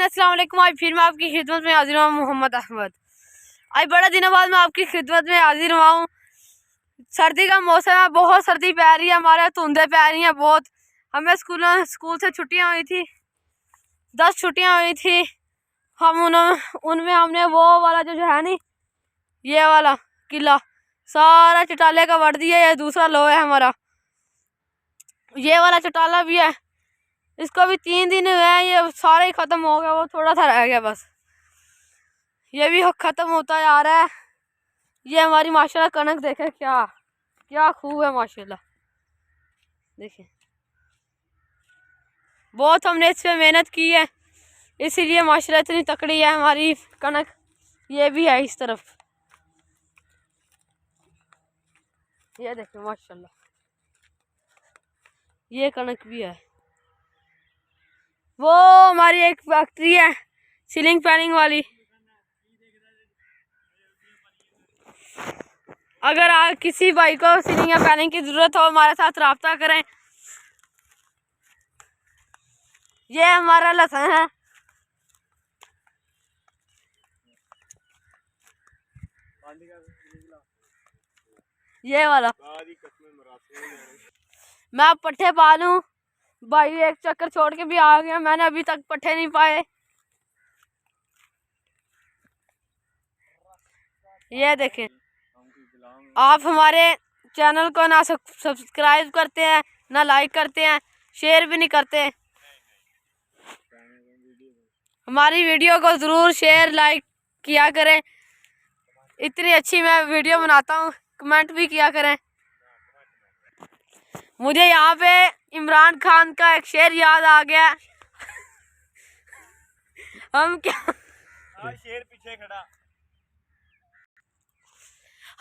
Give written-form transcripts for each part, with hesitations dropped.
अस्सलाम वालेकुम। आज फिर मैं आपकी खिदमत में हाजिर हुआ मोहम्मद अहमद। आज बड़ा दिनों बाद मैं आपकी खिदमत में हाजिर हुआ हूँ। सर्दी का मौसम है, बहुत सर्दी पै रही है, हमारे यहाँ धुंधे पै रही हैं बहुत। हमें स्कूल से छुट्टियाँ हुई थी, 10 छुट्टियाँ हुई थी। हम उनमें हमने वो वाला जो है नहीं, ये वाला किला सारा चटाले का वट दिया। ये दूसरा लो है हमारा, ये वाला चटाला भी है, इसको भी 3 दिन हुए हैं, ये सारा ही ख़त्म हो गया, वो थोड़ा सा रह गया बस। ये भी ख़त्म होता जा रहा है। ये हमारी माशाल्लाह कनक देखे क्या क्या खूब है माशाल्लाह, देखिए बहुत हमने इस पे मेहनत की है, इसीलिए माशाल्लाह इतनी तकड़ी है हमारी कनक। ये भी है इस तरफ, ये देखिए माशाल्लाह, ये कनक भी है। वो हमारी एक फैक्ट्री है सीलिंग फैनिंग वाली। अगर आप किसी भाई को सीलिंग या फैनिंग की ज़रूरत हो, हमारे साथ रब्ता करें। ये हमारा लहसुन है, ये वाला। मैं अब पट्ठे पा लूं, भाई एक चक्कर छोड़ के भी आ गया, मैंने अभी तक पट्ठे नहीं पाए। ये देखें, आप हमारे चैनल को ना सब्सक्राइब करते हैं, ना लाइक करते हैं, शेयर भी नहीं करते। हमारी वीडियो को ज़रूर शेयर लाइक किया करें, इतनी अच्छी मैं वीडियो बनाता हूँ। कमेंट भी किया करें। मुझे यहाँ पे इमरान खान का एक शेर याद आ गया। हम शेर पीछे खड़ा,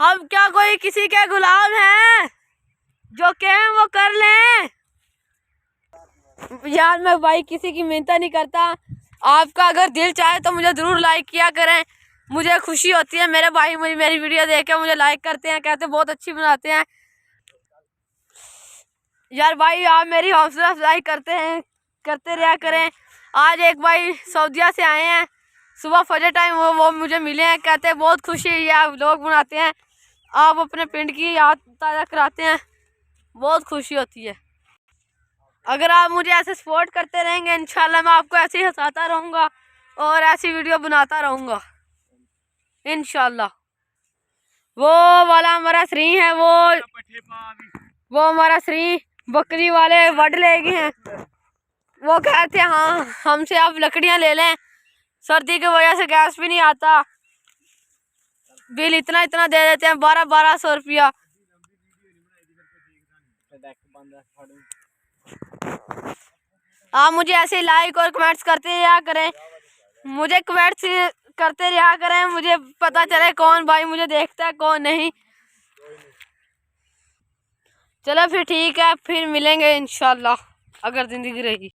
हम क्या कोई किसी के गुलाम हैं, जो कहें वो कर लें। यार मैं भाई किसी की मिन्नत नहीं करता, आपका अगर दिल चाहे तो मुझे ज़रूर लाइक किया करें, मुझे खुशी होती है। मेरे भाई मेरी वीडियो देख के मुझे लाइक करते हैं, कहते हैं बहुत अच्छी बनाते हैं। यार भाई आप मेरी हौसला अफजाई करते रहा करें। आज एक भाई सऊदीया से आए हैं, सुबह फजर टाइम वो मुझे मिले हैं, कहते हैं बहुत खुशी है आप लोग बनाते हैं, आप अपने पिंड की याद ताज़ा कराते हैं, बहुत खुशी होती है। अगर आप मुझे ऐसे सपोर्ट करते रहेंगे, इंशाल्लाह मैं आपको ऐसे ही हंसाता रहूँगा और ऐसी वीडियो बनाता रहूँगा इंशाल्लाह। वो वाला हमारा श्री है, वो हमारा श्री बकरी वाले वड ले गए हैं। वो कहते हैं हाँ हमसे आप लकड़ियाँ ले लें, सर्दी की वजह से गैस भी नहीं आता, बिल इतना दे देते हैं, 1200 रुपया। आप मुझे ऐसे लाइक और कमेंट्स करते रहा करें, मुझे कमेंट्स करते रहा करें, मुझे पता चले कौन भाई मुझे देखता है कौन नहीं। चलो फिर ठीक है, फिर मिलेंगे इंशाल्लाह अगर ज़िंदगी रही।